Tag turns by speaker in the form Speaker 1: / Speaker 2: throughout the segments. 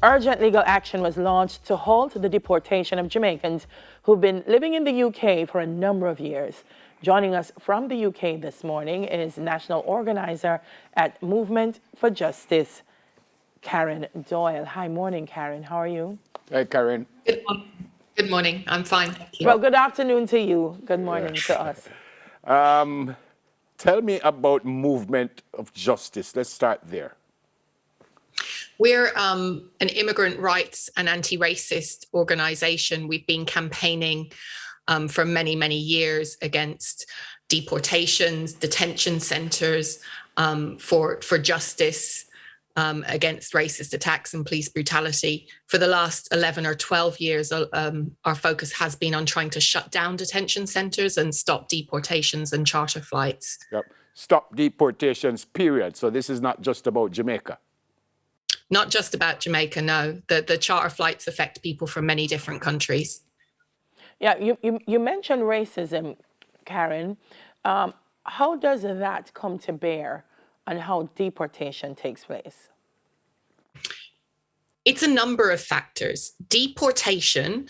Speaker 1: Urgent legal action was launched to halt the deportation of Jamaicans who've been living in the UK for a number of years. Joining us from the UK this morning is national organizer at Movement for Justice, Karen Doyle. Hi, morning, Karen. How are you?
Speaker 2: Hey, Karen.
Speaker 3: Good morning. Good morning. I'm fine, thank you.
Speaker 1: Well, good afternoon to you. Good morning to us.
Speaker 2: Tell me about Movement of Justice. Let's start there.
Speaker 3: We're an immigrant rights and anti-racist organization. We've been campaigning for many, many years against deportations, detention centers, for justice, against racist attacks and police brutality. For the last 11 or 12 years, our focus has been on trying to shut down detention centers and stop deportations and charter flights.
Speaker 2: Yep. Stop deportations, period. So this is not just about Jamaica.
Speaker 3: Not just about Jamaica, no. The charter flights affect people from many different countries.
Speaker 1: Yeah, you mentioned racism, Karen. How does that come to bear on how deportation takes place?
Speaker 3: It's a number of factors. Deportation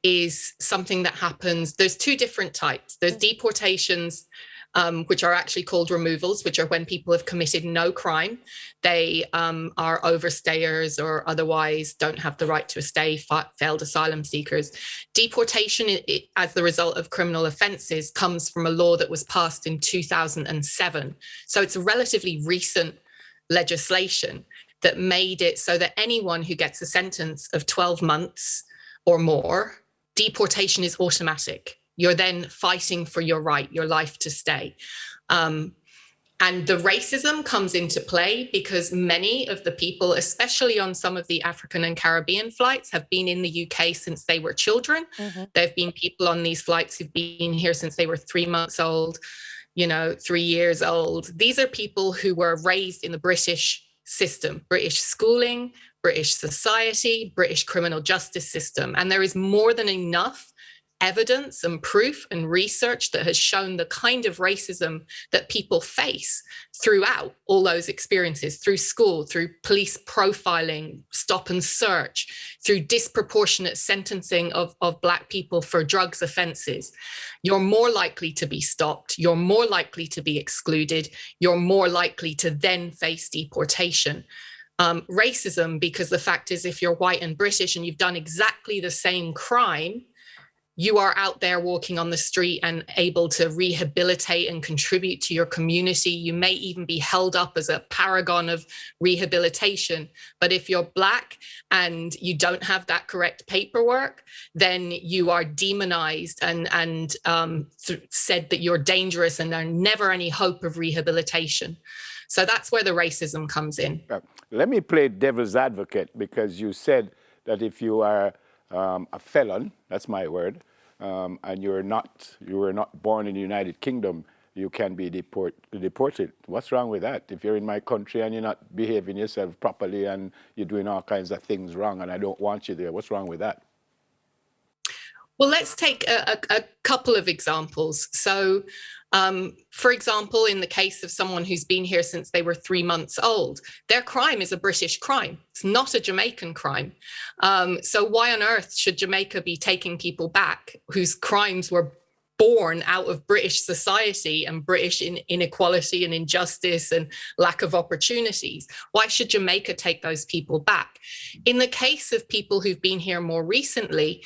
Speaker 3: is something that happens. There's two different types. There's deportations, which are actually called removals, which are when people have committed no crime. They are overstayers or otherwise don't have the right to a stay, failed asylum seekers. Deportation, as the result of criminal offences, comes from a law that was passed in 2007. So it's a relatively recent legislation that made it so that anyone who gets a sentence of 12 months or more, deportation is automatic. You're then fighting for your right, your life to stay. And the racism comes into play because many of the people, especially on some of the African and Caribbean flights, have been in the UK since they were children. Mm-hmm. There have been people on these flights who've been here since they were 3 months old, 3 years old. These are people who were raised in the British system, British schooling, British society, British criminal justice system. And there is more than enough evidence and proof and research that has shown the kind of racism that people face throughout all those experiences, through school, through police profiling, stop and search, through disproportionate sentencing of Black people for drugs offences. You're more likely to be stopped, you're more likely to be excluded, you're more likely to then face deportation. Racism, because the fact is, if you're white and British and you've done exactly the same crime, you are out there walking on the street and able to rehabilitate and contribute to your community. You may even be held up as a paragon of rehabilitation. But if you're Black and you don't have that correct paperwork, then you are demonized and said that you're dangerous and there's never any hope of rehabilitation. So that's where the racism comes in.
Speaker 2: Let me play devil's advocate, because you said that if you are a felon, that's my word, and you were not born in the United Kingdom, you can be deported. What's wrong with that? If you're in my country and you're not behaving yourself properly and you're doing all kinds of things wrong and I don't want you there, what's wrong with that?
Speaker 3: Well, let's take a couple of examples. So, for example, in the case of someone who's been here since they were 3 months old, their crime is a British crime. It's not a Jamaican crime. So why on earth should Jamaica be taking people back whose crimes were born out of British society and British inequality and injustice and lack of opportunities? Why should Jamaica take those people back? In the case of people who've been here more recently,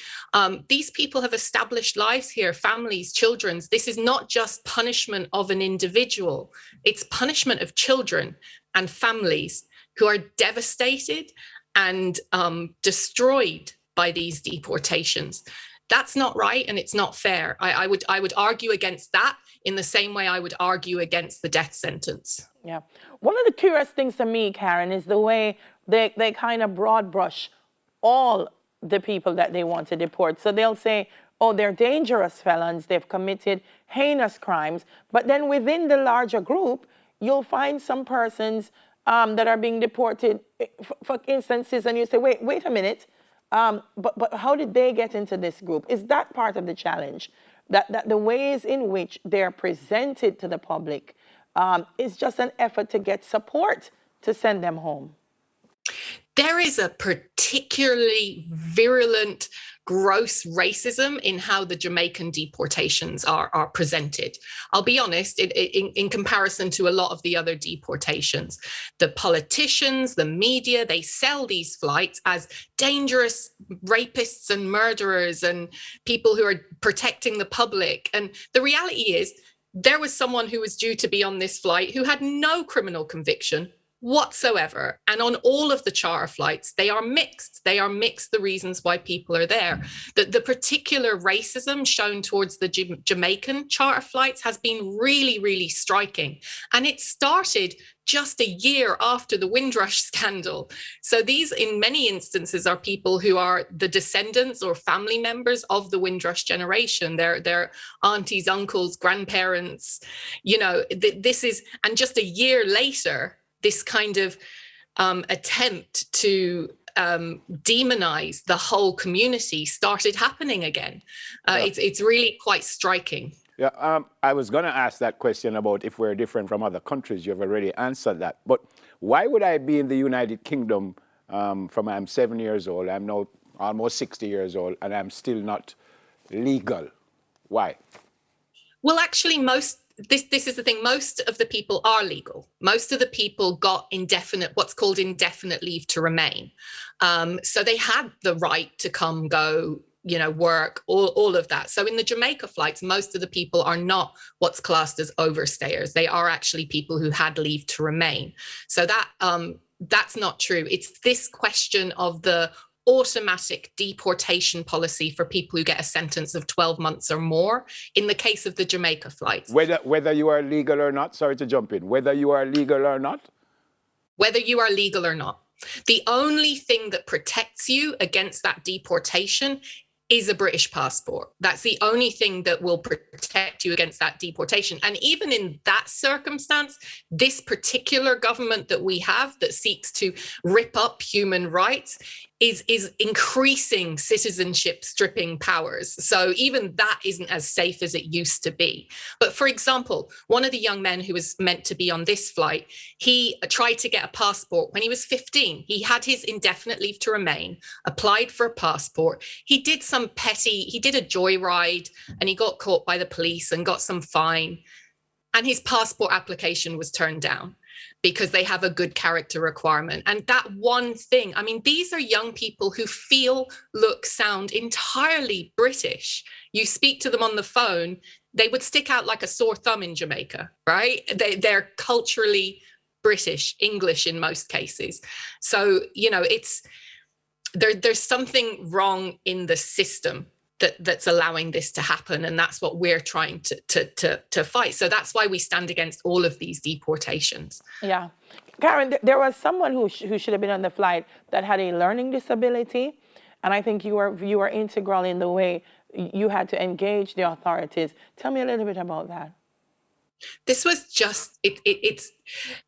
Speaker 3: these people have established lives here, families, children. This is not just punishment of an individual, it's punishment of children and families who are devastated and destroyed by these deportations. That's not right and it's not fair. I would argue against that in the same way I would argue against the death sentence.
Speaker 1: Yeah. One of the curious things to me, Karen, is the way they kind of broad brush all the people that they want to deport. So they'll say, oh, they're dangerous felons, they've committed heinous crimes. But then within the larger group, you'll find some persons that are being deported for instances, and you say, wait a minute. But how did they get into this group? Is that part of the challenge? That the ways in which they're presented to the public is just an effort to get support to send them home?
Speaker 3: There is a particularly virulent, gross racism in how the Jamaican deportations are presented. I'll be honest, in comparison to a lot of the other deportations, the politicians, the media, they sell these flights as dangerous rapists and murderers and people who are protecting the public. And the reality is, there was someone who was due to be on this flight who had no criminal conviction whatsoever. And on all of the charter flights, they are mixed. They are mixed, the reasons why people are there. The particular racism shown towards the Jamaican charter flights has been really, really striking. And it started just a year after the Windrush scandal. So these, in many instances, are people who are the descendants or family members of the Windrush generation. They're aunties, uncles, grandparents, this is, and just a year later, this kind of attempt to demonize the whole community started happening again. It's really quite striking.
Speaker 2: Yeah, I was going to ask that question about if we're different from other countries. You've already answered that. But why would I be in the United Kingdom from I'm 7 years old, I'm now almost 60 years old, and I'm still not legal? Why?
Speaker 3: Well, actually, this is the thing. Most of the people are legal. Most of the people got what's called indefinite leave to remain. So they had the right to come, go, work, all of that. So in the Jamaica flights, most of the people are not what's classed as overstayers. They are actually people who had leave to remain. So that's not true. It's this question of the automatic deportation policy for people who get a sentence of 12 months or more in the case of the Jamaica flights.
Speaker 2: Whether you are legal or not, sorry to jump in, whether you are legal or not?
Speaker 3: Whether you are legal or not. The only thing that protects you against that deportation is a British passport. That's the only thing that will protect you against that deportation. And even in that circumstance, this particular government that we have that seeks to rip up human rights is increasing citizenship stripping powers. So even that isn't as safe as it used to be. But for example, one of the young men who was meant to be on this flight, he tried to get a passport when he was 15. He had his indefinite leave to remain, applied for a passport. He did a joyride and he got caught by the police and got some fine. And his passport application was turned down because they have a good character requirement. And that one thing, these are young people who feel, look, sound entirely British. You speak to them on the phone, they would stick out like a sore thumb in Jamaica, right? They're culturally British, English in most cases. So, there's something wrong in the system that's allowing this to happen, and that's what we're trying to fight. So that's why we stand against all of these deportations.
Speaker 1: Yeah, Karen, there was someone who should have been on the flight that had a learning disability, and I think you were integral in the way you had to engage the authorities. Tell me a little bit about that.
Speaker 3: This was just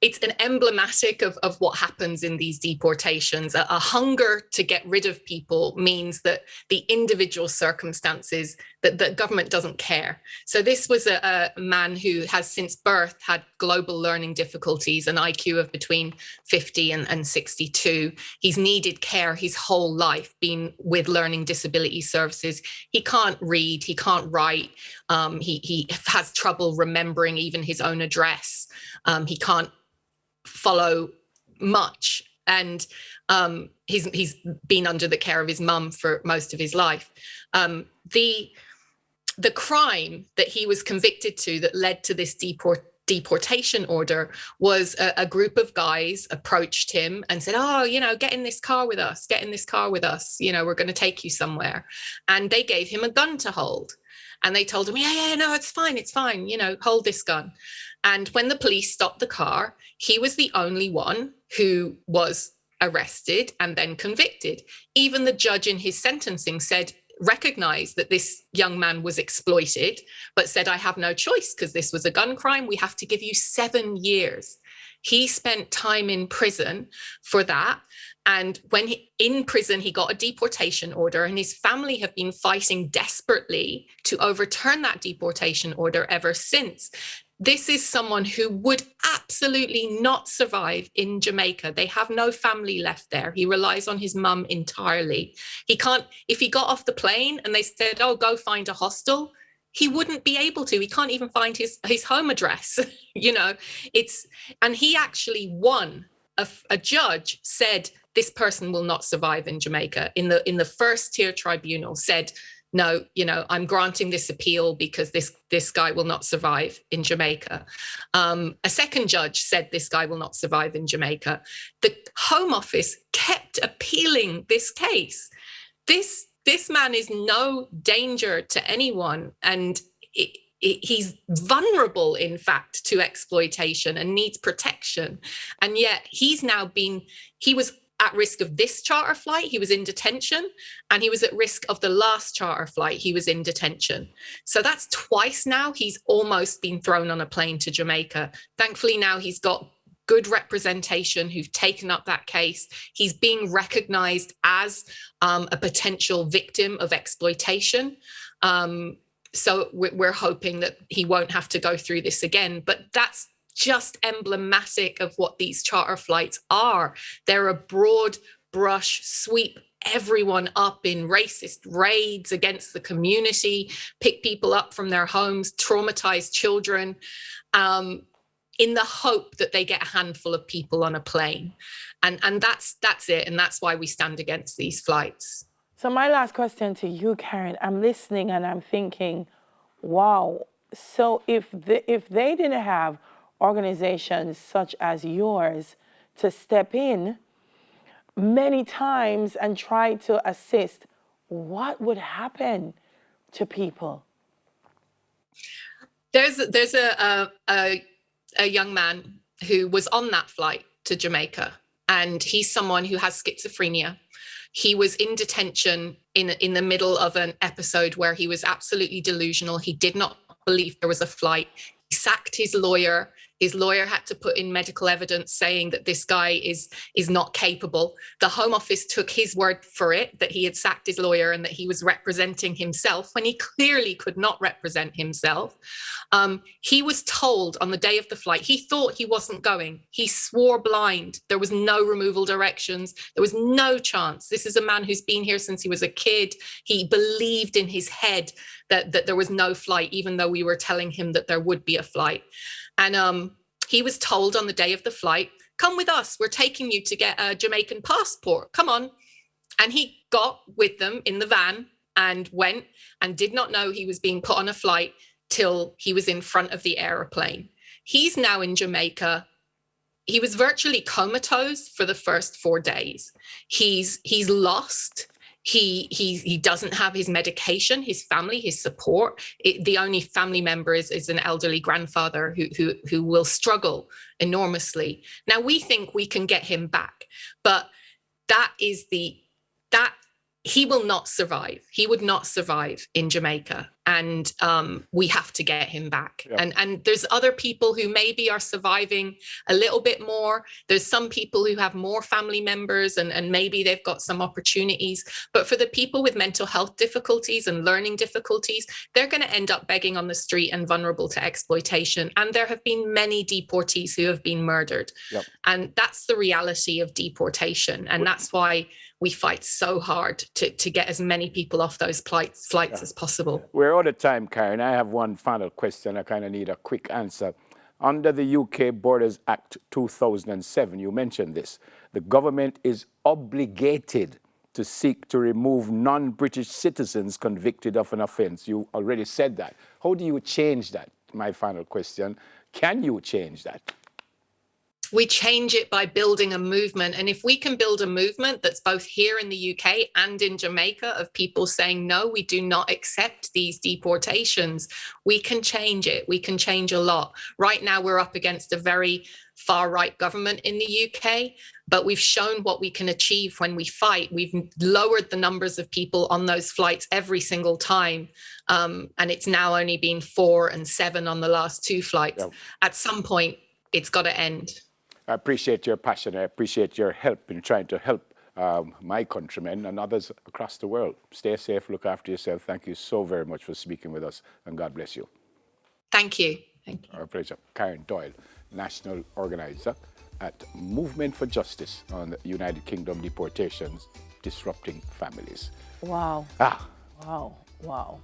Speaker 3: it's an emblematic of what happens in these deportations. A hunger to get rid of people means that the individual circumstances, that the government doesn't care. So this was a man who has since birth had global learning difficulties, an IQ of between 50 and 62. He's needed care his whole life, been with learning disability services. He can't read, he can't write, he has trouble remembering even his own address. He can't follow much, and he's been under the care of his mum for most of his life. The crime that he was convicted to that led to this deportation order was a group of guys approached him and said, get in this car with us, we're going to take you somewhere. And they gave him a gun to hold. And they told him, no, it's fine, hold this gun. And when the police stopped the car, he was the only one who was arrested and then convicted. Even the judge in his sentencing recognized that this young man was exploited, but said, I have no choice because this was a gun crime. We have to give you 7 years. He spent time in prison for that. And when in prison, he got a deportation order, and his family have been fighting desperately to overturn that deportation order ever since. this is someone who would absolutely not survive in Jamaica. They have no family left there. He relies on his mum entirely. He can't, if he got off the plane and they said, oh, go find a hostel, he wouldn't be able to. He can't even find his home address. And he actually won. A judge said this person will not survive in Jamaica. In the first tier tribunal said, no, I'm granting this appeal because this guy will not survive in Jamaica. A second judge said this guy will not survive in Jamaica. The Home Office kept appealing this case. This man is no danger to anyone, and he's vulnerable, in fact, to exploitation and needs protection. And yet he was at risk of this charter flight, he was in detention, and he was at risk of the last charter flight, he was in detention. So that's twice now he's almost been thrown on a plane to Jamaica. Thankfully now he's got good representation who've taken up that case. He's being recognized as a potential victim of exploitation. So we're hoping that he won't have to go through this again, but that's just emblematic of what these charter flights are. They're a broad brush sweep everyone up in racist raids against the community, pick people up from their homes, traumatize children, in the hope that they get a handful of people on a plane. And that's it. And that's why we stand against these flights.
Speaker 1: So my last question to you, Karen, I'm listening and I'm thinking, wow, so if they didn't have organizations such as yours to step in many times and try to assist, what would happen to people?
Speaker 3: There's a young man who was on that flight to Jamaica, and he's someone who has schizophrenia. He was in detention in the middle of an episode where he was absolutely delusional. He did not believe there was a flight. He sacked his lawyer. His lawyer had to put in medical evidence saying that this guy is not capable. The Home Office took his word for it, that he had sacked his lawyer and that he was representing himself when he clearly could not represent himself. He was told on the day of the flight, he thought he wasn't going. He swore blind. There was no removal directions. There was no chance. This is a man who's been here since he was a kid. He believed in his head that there was no flight, even though we were telling him that there would be a flight. And he was told on the day of the flight, come with us, we're taking you to get a Jamaican passport, come on. And he got with them in the van and went and did not know he was being put on a flight till he was in front of the aeroplane. He's now in Jamaica. He was virtually comatose for the first 4 days. He's lost. He doesn't have his medication, his family, his support. The only family member is an elderly grandfather who will struggle enormously. Now we think we can get him back, but that he will not survive. He would not survive in Jamaica, and we have to get him back. Yeah. And there's other people who maybe are surviving a little bit more. There's some people who have more family members and maybe they've got some opportunities. But for the people with mental health difficulties and learning difficulties, they're going to end up begging on the street and vulnerable to exploitation. And there have been many deportees who have been murdered. Yep. And that's the reality of deportation. And that's why we fight so hard to get as many people off those flights as possible.
Speaker 2: We're out of time, Karen. I have one final question. I kind of need a quick answer. Under the UK Borders Act 2007, you mentioned this, the government is obligated to seek to remove non-British citizens convicted of an offence. You already said that. How do you change that? My final question. Can you change that?
Speaker 3: We change it by building a movement. And if we can build a movement that's both here in the UK and in Jamaica of people saying, no, we do not accept these deportations, we can change it. We can change a lot. Right now, we're up against a very far-right government in the UK, but we've shown what we can achieve when we fight. We've lowered the numbers of people on those flights every single time. And it's now only been 4 and 7 on the last 2 flights. Yep. At some point, it's got to end.
Speaker 2: I appreciate your passion. I appreciate your help in trying to help my countrymen and others across the world. Stay safe, look after yourself. Thank you so very much for speaking with us, and God bless you.
Speaker 3: Thank you. Thank you.
Speaker 2: Our pleasure. Karen Doyle, national organizer at Movement for Justice on the United Kingdom Deportations, Disrupting Families.
Speaker 1: Wow.
Speaker 2: Ah,
Speaker 1: Wow. Wow.